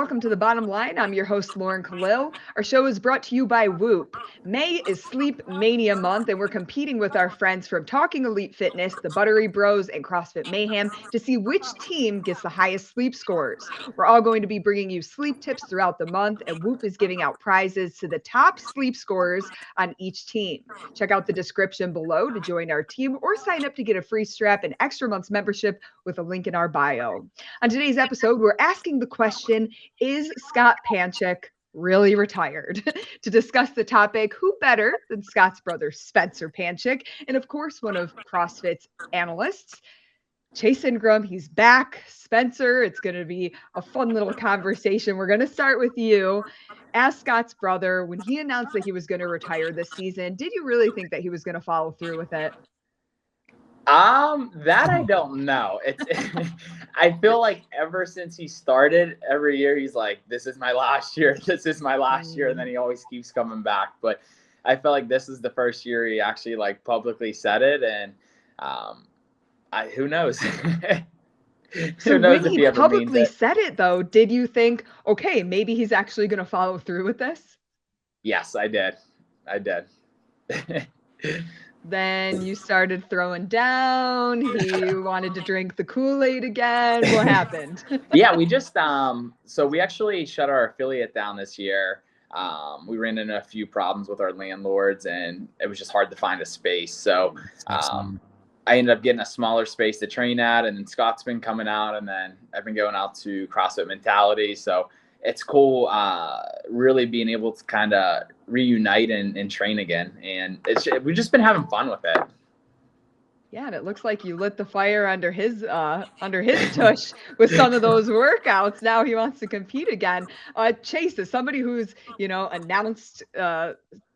welcome to The Bottom Line. I'm your host, Lauren Kalil. Our show is brought to you by Whoop. May is Sleep Mania month, and we're competing with our friends from Talking Elite Fitness, the Buttery Bros, and CrossFit Mayhem to see which team gets the highest sleep scores. We're all going to be bringing you sleep tips throughout the month, and Whoop is giving out prizes to the top sleep scorers on each team. Check out the description below to join our team or sign up to get a free strap and extra month's membership with a link in our bio. On today's episode, we're asking the question, is Scott Panchik really retired? To discuss the topic, who better than Scott's brother, Spencer Panchik, and of course, one of CrossFit's analysts, Chase Ingraham. He's back. Spencer, it's going to be a fun little conversation. We're going to start with you. As Scott's brother, when he announced that he was going to retire this season, did you really think that he was going to follow through with it? That I don't know. I feel like ever since he started, every year he's like, this is my last year. This is my last year. And then he always keeps coming back. But I feel like this is the first year he actually like publicly said it. And who knows? So when he publicly said it, though, did you think, okay, maybe he's actually going to follow through with this? Yes, I did. Then you started throwing down. He wanted to drink the Kool-Aid again. What happened? Yeah, we just so we actually shut our affiliate down this year. We ran into a few problems with our landlords, and it was just hard to find a space. So I ended up getting a smaller space to train at, and then Scott's been coming out, and then I've been going out to CrossFit Mentality. So it's cool really being able to kind of reunite and train again. And we've just been having fun with it. Yeah, and it looks like you lit the fire under his tush with some of those workouts. Now he wants to compete again. Chase, as somebody who's, announced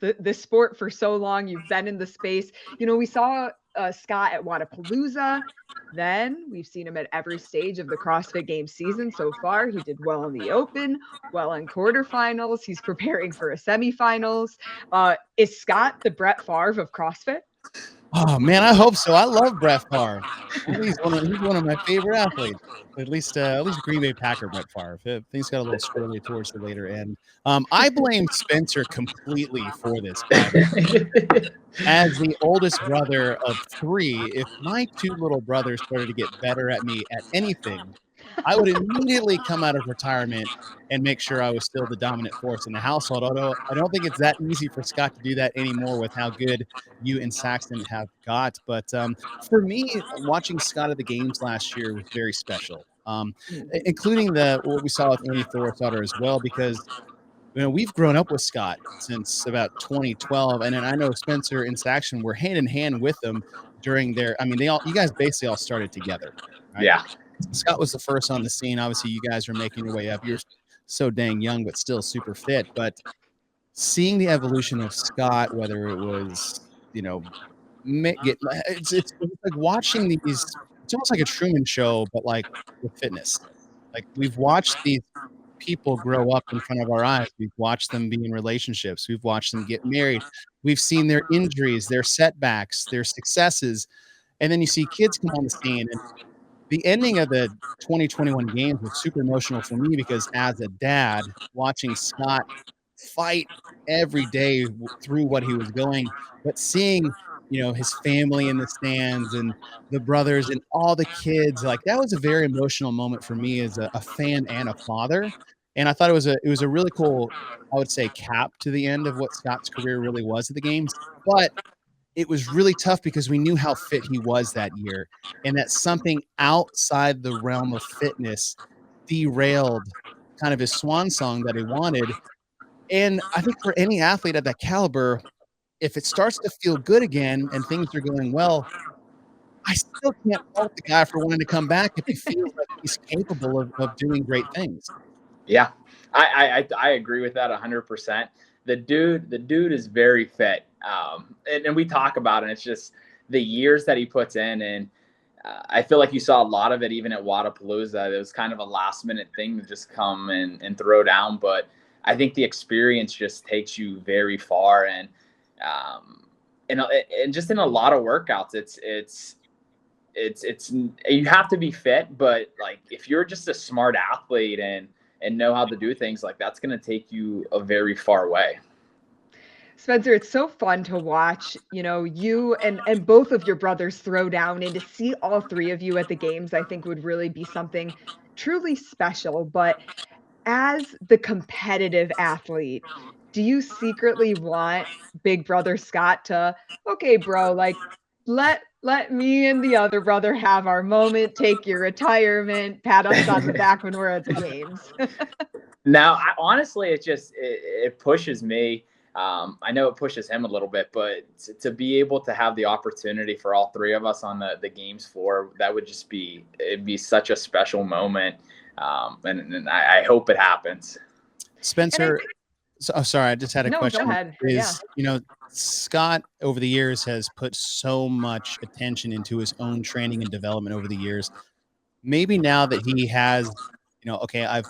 this sport for so long, you've been in the space. We saw Scott at Wodapalooza. Then we've seen him at every stage of the CrossFit Games season so far. He did well in the Open, well in quarterfinals. He's preparing for a semifinals. Is Scott the Brett Favre of CrossFit? Oh man, I hope so. I love Brett Favre. He's one of my favorite athletes. At least Green Bay Packer Brett Favre. Things got a little squirrely towards the later end. I blame Spencer completely for this. As the oldest brother of three, if my two little brothers started to get better at me at anything, I would immediately come out of retirement and make sure I was still the dominant force in the household. Although I don't think it's that easy for Scott to do that anymore with how good you and Saxton have got. But for me, watching Scott at the games last year was very special, including what we saw with Annie Thorisdottir as well, because we've grown up with Scott since about 2012, and then I know Spencer and Saxton were hand in hand with them during their. I mean, you guys basically all started together. Right? Yeah. Scott was the first on the scene. Obviously, you guys are making your way up. You're so dang young, but still super fit. But seeing the evolution of Scott, whether it was, it's like watching these. It's almost like a Truman Show, but like with fitness. Like we've watched these people grow up in front of our eyes. We've watched them be in relationships. We've watched them get married. We've seen their injuries, their setbacks, their successes, and then you see kids come on the scene. And the ending of the 2021 games was super emotional for me because as a dad, watching Scott fight every day through what he was going, but seeing, his family in the stands and the brothers and all the kids, like that was a very emotional moment for me as a fan and a father. And I thought it was a really cool, I would say, cap to the end of what Scott's career really was at the games. But it was really tough because we knew how fit he was that year, and that something outside the realm of fitness derailed kind of his swan song that he wanted. And I think for any athlete at that caliber, if it starts to feel good again and things are going well, I still can't fault the guy for wanting to come back if he feels like he's capable of doing great things. Yeah, I agree with that 100%. The dude is very fit. And we talk about it. And it's just the years that he puts in. And I feel like you saw a lot of it even at Wodapalooza. It was kind of a last minute thing to just come and throw down. But I think the experience just takes you very far. And just in a lot of workouts, it's you have to be fit. But like if you're just a smart athlete and and know how to do things, like that's going to take you a very far way. Spencer, it's so fun to watch, you and both of your brothers throw down, and to see all three of you at the games, I think would really be something truly special. But as the competitive athlete, do you secretly want big brother Scott to, okay, bro, like let me and the other brother have our moment, take your retirement, pat us on the back when we're at the games? Now, honestly, it pushes me. I know it pushes him a little bit, but to be able to have the opportunity for all three of us on the games floor, that would just it'd be such a special moment. And I hope it happens. Spencer, sorry, I just had a question. Go ahead. Scott over the years has put so much attention into his own training and development over the years. Maybe now that he has, okay, I've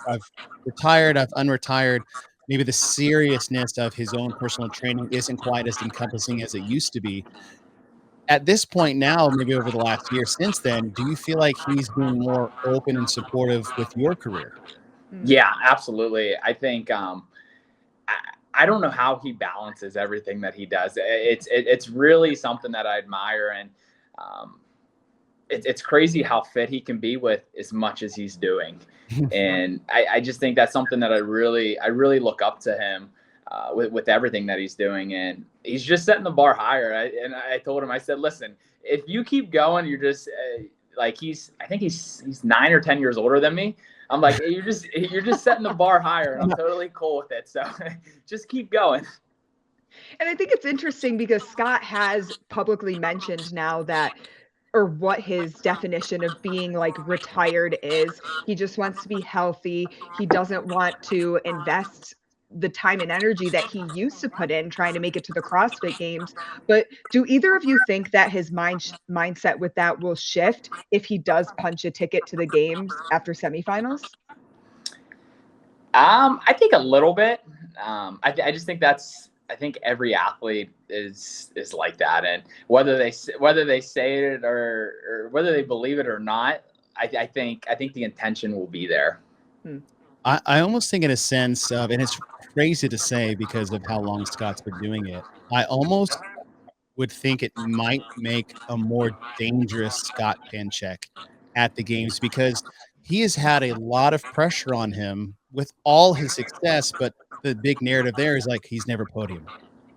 retired, I've unretired, maybe the seriousness of his own personal training isn't quite as encompassing as it used to be. At this point now, maybe over the last year since then, do you feel like he's been more open and supportive with your career? Yeah, absolutely. I think I don't know how he balances everything that he does. It's really something that I admire, and it's crazy how fit he can be with as much as he's doing. And I just think that's something that I really look up to him with everything that he's doing. And he's just setting the bar higher. I told him, I said, listen, if you keep going, you're just I think he's 9 or 10 years older than me. I'm like, you're just setting the bar higher, and I'm totally cool with it. So just keep going. And I think it's interesting because Scott has publicly mentioned now that, or what his definition of being like retired is. He just wants to be healthy. He doesn't want to invest the time and energy that he used to put in trying to make it to the CrossFit Games. But do either of you think that his mindset with that will shift if he does punch a ticket to the games after semifinals? I think a little bit. I just think I think every athlete is like that, and whether they say it or whether they believe it or not, I think the intention will be there. I almost think in a sense of, and it's crazy to say because of how long Scott's been doing it, I almost would think it might make a more dangerous Scott Panchik at the games, because he has had a lot of pressure on him with all his success, but the big narrative there is like he's never podiumed,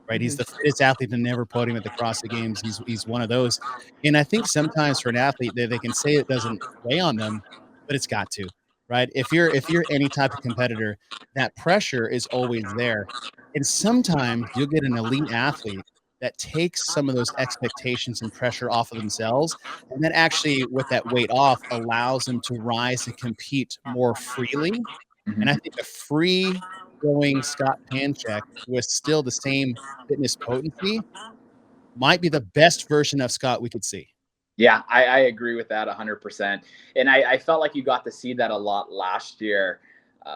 right? He's the fittest athlete to never podium at the CrossFit Games. He's one of those. And I think sometimes for an athlete, they can say it doesn't weigh on them, but it's got to. Right? If you're any type of competitor, that pressure is always there. And sometimes you'll get an elite athlete that takes some of those expectations and pressure off of themselves, and then actually with that weight off allows them to rise and compete more freely. And I think a free going Scott Panchik with still the same fitness potency might be the best version of Scott we could see. Yeah, I agree with that 100%. And I felt like you got to see that a lot last year,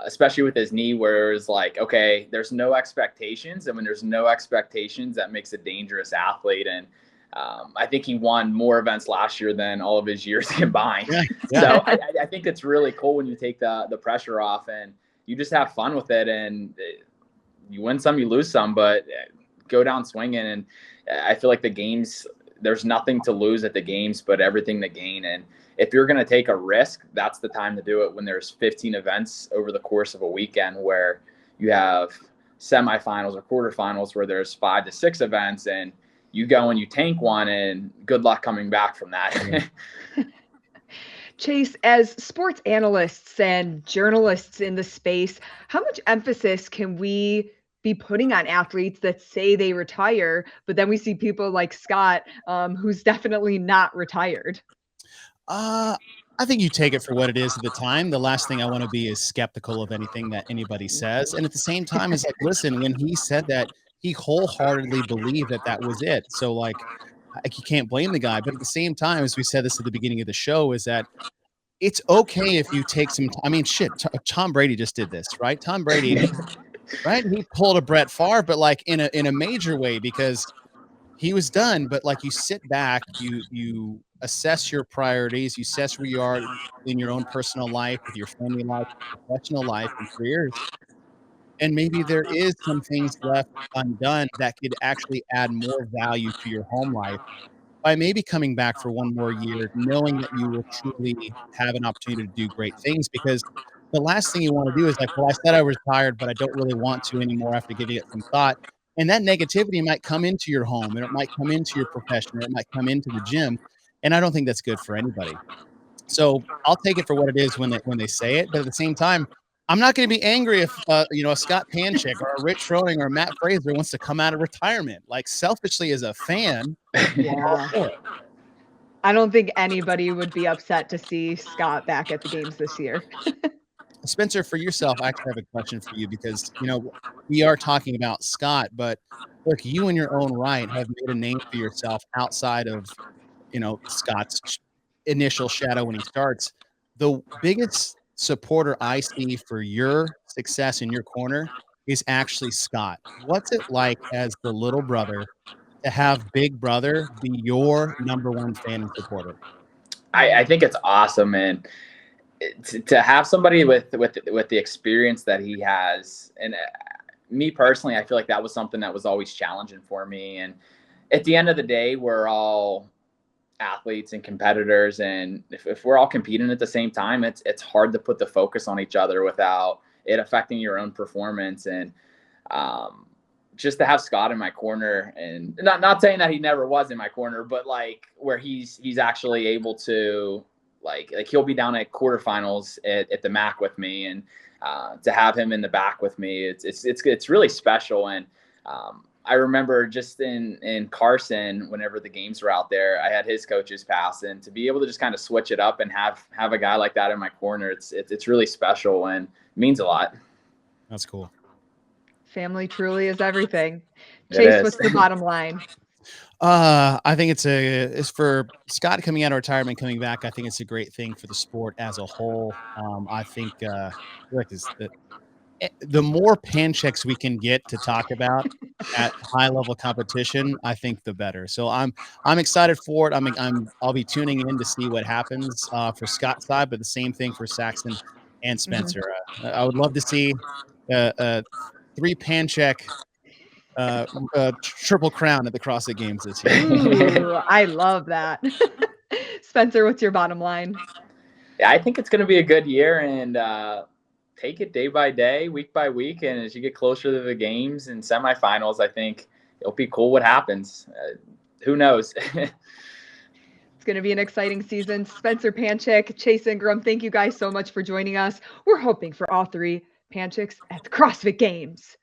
especially with his knee, where it was like, okay, there's no expectations. And when there's no expectations, that makes a dangerous athlete. And I think he won more events last year than all of his years combined. Yeah. So I think it's really cool when you take the pressure off and you just have fun with it. And you win some, you lose some, but go down swinging. And I feel like the games, there's nothing to lose at the games, but everything to gain. And if you're going to take a risk, that's the time to do it, when there's 15 events over the course of a weekend, where you have semifinals or quarterfinals where there's 5 to 6 events, and you go and you tank one, and good luck coming back from that. Chase, as sports analysts and journalists in the space, how much emphasis can we be putting on athletes that say they retire, but then we see people like Scott, who's definitely not retired? I think you take it for what it is at the time. The last thing I want to be is skeptical of anything that anybody says. And at the same time, it's like, listen, when he said that, he wholeheartedly believed that that was it. So like you can't blame the guy. But at the same time, as we said this at the beginning of the show, is that it's okay if you take some, I mean, shit, Tom Brady just did this, right? Tom Brady, right? He pulled a Brett Favre, but like in a major way, because he was done. But like, you sit back, you assess your priorities, you assess where you are in your own personal life, with your family life, professional life, and careers. And maybe there is some things left undone that could actually add more value to your home life by maybe coming back for one more year, knowing that you will truly have an opportunity to do great things. Because the last thing you want to do is like, well, I said I was retired, but I don't really want to anymore after giving it some thought. And that negativity might come into your home, and it might come into your profession, or it might come into the gym. And I don't think that's good for anybody. So I'll take it for what it is when they say it. But at the same time, I'm not going to be angry if a Scott Panchik or a Rich Froning or a Matt Fraser wants to come out of retirement. Like, selfishly as a fan, Yeah. I don't think anybody would be upset to see Scott back at the games this year. Spencer, for yourself, I actually have a question for you, because we are talking about Scott, but look, you in your own right have made a name for yourself outside of Scott's initial shadow when he starts. The biggest supporter I see for your success in your corner is actually Scott. What's it like as the little brother to have Big Brother be your number one fan and supporter? I think it's awesome, and to have somebody with the experience that he has, and me personally, I feel like that was something that was always challenging for me. And at the end of the day, we're all athletes and competitors, and if we're all competing at the same time, it's hard to put the focus on each other without it affecting your own performance. And just to have Scott in my corner, and not saying that he never was in my corner, but like where he's actually able to like he'll be down at quarterfinals at the MAC with me, and to have him in the back with me, it's really special. And I remember just in Carson, whenever the games were out there, I had his coach's pass, and to be able to just kind of switch it up and have a guy like that in my corner, it's really special and means a lot. That's cool. Family truly is everything. Chase, what's the bottom line? I think it's for Scott coming out of retirement, coming back. I think it's a great thing for the sport as a whole. I think the more Panchiks we can get to talk about at high level competition, I think the better. So I'm excited for it. I'll be tuning in to see what happens for Scott's side, but the same thing for Saxon and Spencer. I would love to see 3 Panchik triple crown at the CrossFit Games this year. Ooh, I love that. Spencer, what's your bottom line? Yeah, I think it's going to be a good year, and take it day by day, week by week. And as you get closer to the games and semifinals, I think it'll be cool what happens. Who knows? It's going to be an exciting season. Spencer Panchik, Chase Ingraham, thank you guys so much for joining us. We're hoping for all 3 Panchiks at the CrossFit Games.